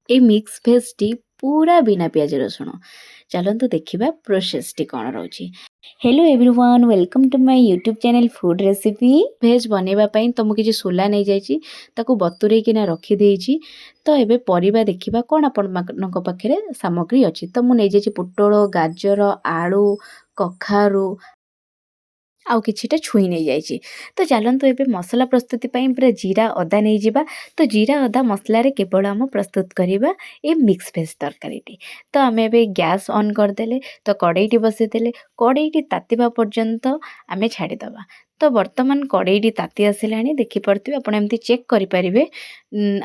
ए mix भेजटी पूरा बिना पियाज रसुण चलतु देखा प्रोसेसटी कौन रोचे। Hello everyone, welcome to my YouTube channel food recipe. भेज बनवाई तो मुझे सोला नहीं जाइए ताकू बतुरेकिना रखी तो एबे परिबा देखिबा कौन आपण पाखे सामग्री अच्छी। तो मुझे नहीं पोटल, गाजर, आलू, कखारू आउ किछिटा छुई नहीं जाइए। तो चलतु एबे मसला प्रस्तुति पूरा जीरा अदा नहीं जिबा। तो जीरा अदा मसलारे केवल आम प्रस्तुत करवा ए मिक्स भेज तरकारी। तो आम एबे गैस ऑन करदेले। तो कड़ईटी बसईदेले, कड़ईटी तातिबा पर्यंत आम छाड़ीदबा। तो बर्तमान कड़ईटी ताती आसला देखिपे आप एमती चेक करेंगे।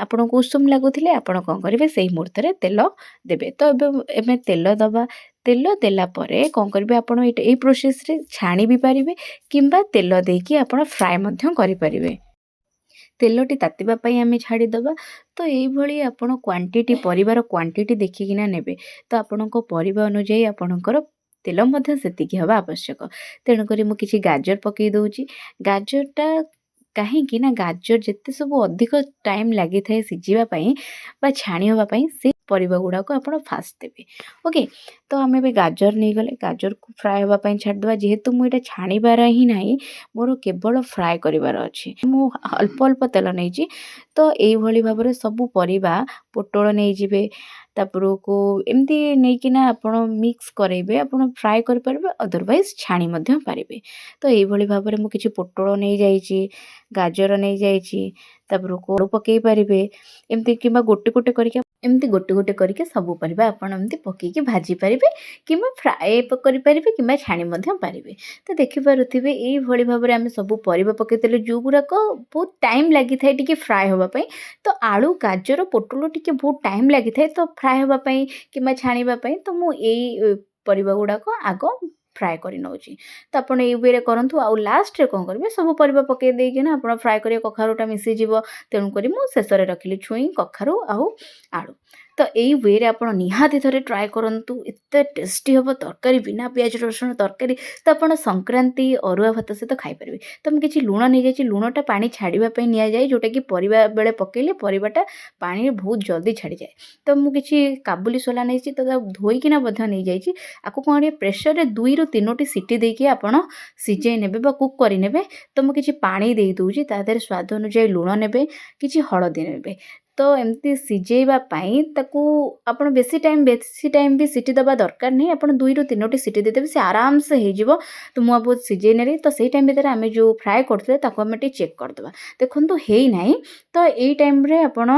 आपन को उषुम लगुले आपड़ कौन करेंगे से मुहूर्त तेल देवे। तो एबे तेल दबा। तेल देला परे कौन करेंगे आप प्रोसेस रे छाणी भी पारिबे किंबा तेल देकी आपण फ्राए मध्य करेंगे। तेलटी तातिबाई आम छाड़ीदबा। तो ये आपण क्वांटिटी परिवार क्वांटिटी देखिकिना नेबे। तो आपण परिवार अनुजाई आपणकर तेल मध्य सेतिकी हवा आवश्यक। तेणुक मुझे गाजर पकई दूची। गाजरटा कहीं ना गाजर जिते सब अधिक टाइम लगी थाए सिझापी छाणी हाँपाई से परिबा गुड़ाक आप फास्ट देवे। ओके, तो आम ए गाजर नहीं गले गाजर को फ्राए हाँपाई छाड़ीदा। जेहेतु मुझे छाणीबार ही ना मोर केवल फ्राए करार अच्छे। मु अल्प अल्प तेल नहीं। तो यही भाव में सब परिबा पोटल नहीं जिबे तापर को एमती नहीं आपण मिक्स करेंगे। आप फ्राए करेंगे अदरवाइज छाणी पारे। तो यही भाव में मुझे पोटल नहीं जाइए, गाजर नहीं जाइए, तापर को पकई पारे एमती कि गोटे गोटे करके एमती गोटे गोटे करके सब परिबा आपण एमती पकईकी भाजी पारे कि फ्राए करेंगे कि छाणी पारे। तो देखिपे ये भाव में आम सब परिबा पकईदेलु जो गुड़ाक बहुत टाइम लगी थाए टिके फ्राए हाँपाई। तो आलू, गाजर, पोटल टिके बहुत टाइम लगी थाए तो फ्राए हाँपाई कि छाणीबाई। तो मुझे परिबा गुड़ाक आग फ्राए कर नौची। तो आपड़ ये वे करूँ। आउ लास्ट रे कौन करेंगे सब परिबा पकई देकिना आप फ्राए करेंगे। कखारूटा मिसीज तेणुक मुझे शेष रखिली छुई, कखारू आउ आलू। तो यही वे आप निहाती थे ट्राए करूँ। एत टेस्टी हम तरकारी बिना पियाज रसुण तरकारी। तो आप संक्रांति अरुआ भात सहित खाईपारे। तो मुझे किसी लुण नहीं जाइए। लुणटा पानी छाड़ापी नि जाए जोटा कि परिबा बेले पकईले परिबाटा पानी बहुत जल्दी छाड़ी जाए। तो मुझे काबुली सोला नहीं तो धोईकिना नहीं जाइए। आपको कौन प्रेसर रे 2 ରୁ 3ଟି सीटी देके आपण सिझे नेबे बा कुक करि नेबे। तो मु किछि पानी देई दूची तादेर स्वाद अनुसार लुण नेबे, किछि हळदी नेबे। तो एमती सिझेबा पाई ताकू आपण बेसी टाइम भी सीटी दबा दरकार नहीं। आपण 2 ରୁ 3ଟି सीटी देदेबे से आराम से हो जिवो। तो मु बहुत सिझे नेली। तो सेही टाइम भीतर आमे जो फ्राए करथले ताकू आमे चेक करदबा। देखंतु हेई नाही। तो एई टाइम रे आपण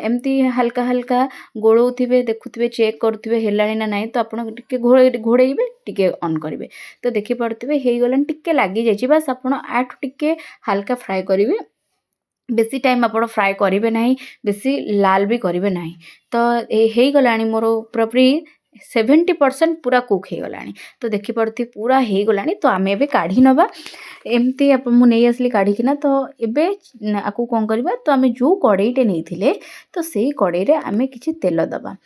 एमती हल्का हल्का गोलौथिबे, देखुथिबे, चेक करुथिबे हेलाणी ना नाही। तो आपण टिके घोड़ेइबे, टिके ऑन करिवे। तो देखि पड़थिबे हेई गलन टिके लागी जाइछि। बस आपण आठ टिके हल्का फ्राए करिवे। बेसी टाइम आप फ्राए करेंगे ना, बेसी लाल भी करेंगे ना। तो ये गलानी मोर पूरापूरी 70% पूरा कुक हो गला। तो देखिपे पूरा हो गला। तो आम ए काढ़ी नवा एमती मुझे आसली काढ़िकिना। तो एबे आपको कौन करवा। तो आम जो कड़ईटे नहीं तो से कड़ई आम कि तेल दबा।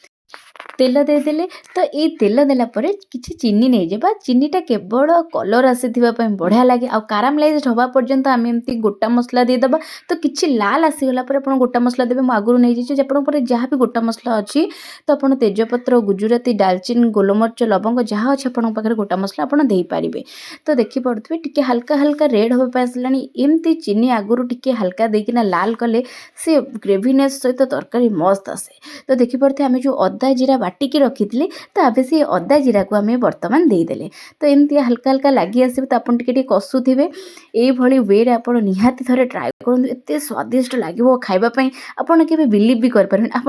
तेल देदेले। तो ये तेल देला परे किछि चीनी नहीं जाबा। चीनीटा केवल कलर आसीथिबा बढ़िया लगे। आ कारामलाइज हवा पर्यंत आम एमती गोटा मसला देदबा। तो किछि लाल आसीगला पर आप गोटा मसला देवे। मु आगुरी नहीं जाइए आप जहाँ भी गोटा मसला अच्छी। तो आप तेजपत्र, गुजुराती, दालचीनी, गोलमरिच, लवंग जहाँ अच्छे आप पाखे गोटा मसला आप पारे। तो देखिपे टिके हल्का हल्का रेड हाँपाई आसला। एमती चीनी आगुरी टिके हल्का देकिना लाल कले से ग्रेवीनेस सहित तरकारी मस्त आसे। तो देखिपे आम जो अदा जीरा बाटिकी रखी थी। तो आबे से अदा जीरा को आम बर्तमान देदेले। तो एमती हल्का हल्का लगी आसो। तो आप कसुवे ये वे आप निहाती थे ट्राए करूँ। एत स्वादिष्ट लगे खावाई। आपड़ के बिलीव भी करें। आप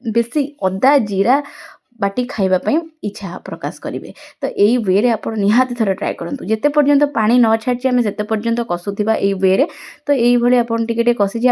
बेसी अदा जीरा बाटी खावाई इच्छा प्रकाश करेंगे। तो यही वे आप निहाती थे ट्राए करूँ। जिते पर्यंत पानी न छाड़ी आम से पर्यंत कसुवा ये वे। तो ये आप कसी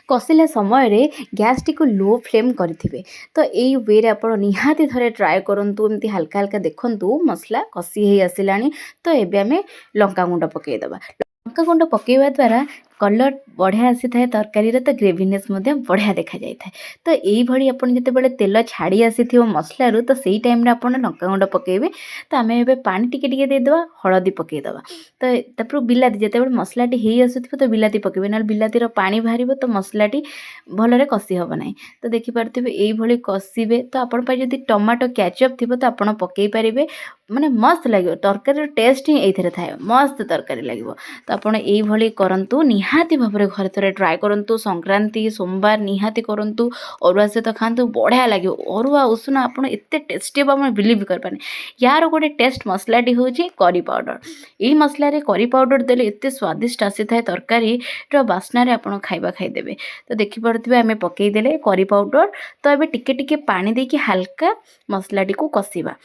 कसिला समय गैस टी को लो फ्लेम करेंगे। तो यही वे आप निहाती थे ट्राए करूँ। एमती हल्का हल्का देखु मसला कषि हो आसला। तो ये आम लंका गुंड पकईदबा। लंका गुंड पकईवा द्वारा कलर बढ़िया आसी थाए तरकारी तो ग्रेवीनेस बढ़िया देखा जाए। तो यही आपन जिते तेल छाड़ी आसी मसलू तो सही टाइम आप लंका गुंड पकेबे। तो आम ए पानी टिके देदेबा हलदी पकईदबा। तो तापर बिलाती जिते मसलाटी हो आसुव तो बिलाती पकेबे ना बिलातीर पानी बाहर तो मसलाटी भलरे कषि हम ना। तो देखिपे यही कषिबे। तो आपण जदि टमाटो केचप थी तो आप पकई पारे माने मस्त लगे तरकारी टेस्ट ही ये थाए मस्त तरकारी लगे। तो आपड़ यही करूँ निहाती भाव में घरे थे ट्राए करूँ संक्रांति सोमवार निहाती करूँ अरुआ सहित खातु बढ़िया लगे अरुआ उषुना आप टेस्टी हम बिलीव कर यार गोटे टेस्ट मसलाटी हूँ करी पाउडर। यही मसलार करी पाउडर देले एत स्वादिष्ट आसी थाए तरकारी बास्नार आप खाଇବା खाईदेवे। तो देखिपे आम पकईदे करी पाउडर। तो ये टिके टिके पानी देकी हल्का मसलाटी को कषिबा।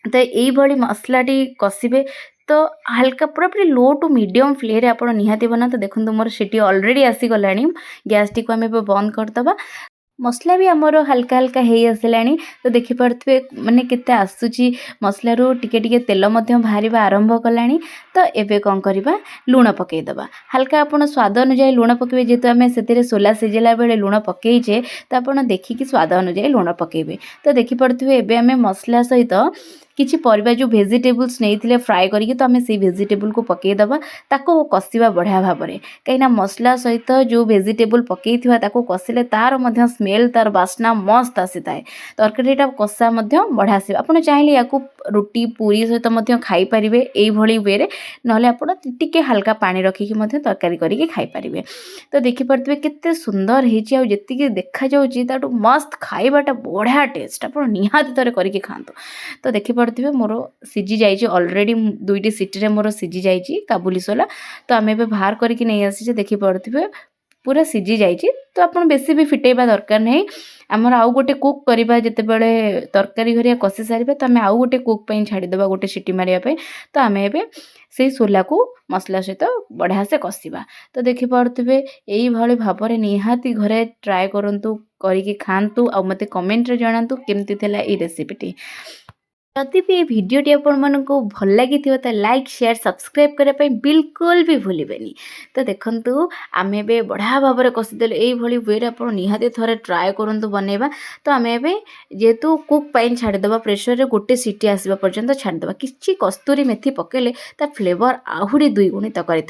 तो यही मसलाटी कषिबे। तो हल्का पूरा पूरी लो टू मीडियम फ्लेम आप निहाती बना। तो देखो मोर सीटी ऑलरेडी आसीगला गैस टी को आम बंद करदबा। मसला भी आमर हल्का हल्का हो आसला। तो देखिपे माने केते आसुची मसलू टिके टिके तेल बाहर आरंभ कला। तो एबे कौन करवा लुण पकईदबा हल्का आप स्वाद अनुजाई लुण पकेबे। जेहेतु आम से सोला सिझेला बेले लुण पकईचे तो आप देखिकी स्वाद अनुजाई लुण पकेबे। तो देखिपे एबे आम मसला सहित किछि परिबा जो वेजिटेबल्स नहीं फ्राए करिके तो आम से वेजिटेबल को पकईदबा ताको कषिबा बढ़िया भाव में। कहीं मसला सहित जो वेजिटेबल पकई ताको कषिले तार स्मेल तार बास्ना मस्त आसी थाए। तरकारीटा कषा बढ़िया आस। आप चाहिए या रुटी पूरी सहित खाई पारिबे यही वे ना आप टिके हल्का पानी रखिकी तरकारी करके खाई पारिबे। तो देखिपे केते सुंदर होती जी देखा जाऊँ मस्त खाइबाटा बढ़िया टेस्ट आप निहाती थे करके खातु। तो देखिपे मोर सीझी जाइए ऑलरेडी दुईटी सीटी मोर सीझी जाइए काबुली सोला। तो आम ए बाहर करके नहीं आसीचे देखिपे पूरा सीझी जाइए। तो आप बेसी भी फिटेबा दरकार नहीं। आमर आउ गोटे कुक करवा जिते बड़े तरकारी घरिया कषि सारे तो आम आउ गोटे कुक छाड़ीदे गोटे सीटी मारियापी। तो आम ए से सोला को मसला सहित बढ़िया से कषिबा। तो देखिपे यही भाव में निहाती घरे ट्राए करूँ करके खातु आ मते कमेंट रे जणातु केमती थिला ए रेसिपीटी। जदि भी भिडियोटी आपको भल लगी तो लाइक शेयर सब्सक्राइब करने बिल्कुल भी भूलें। तो देखु आम ए बढ़िया भाव में कषिदेले यही वे आप निहाती थे ट्राए करूँ बनइबा। तो आम ए जेहेतु कुक छाड़ीदे प्रेसर रे गोटे सीटी आसवा पर्यंत छाड़ीदे कि कस्तूरी मेथी पकेले ता फ्लेवर आहरी दुई गुणित करें।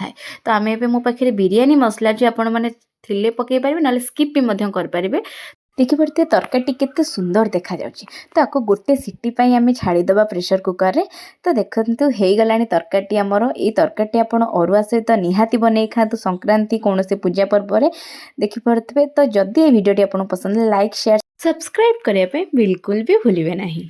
तो आम ए मो पाखे बिरियानी मसला जो आपण मैंने थिले पकई पारे ना स्किप भी करें। देखिपे तरकारी केते सुंदर देखा जाउची। तो आपको गोटे सीटी पाई आम छाड़ीदबा प्रेसर कुकर रे। तो देखंतु हो गलानी तरकारी आमर ये तरकारी आप अरुआ सहित निहाती बनै खातु संक्रांति कौन से पूजा पर्व में देखिपे। तो जदि ये वीडियोटी आपको पसंद लाइक शेयर सब्सक्राइब करने बिल्कुल भी भूलिए नहीं।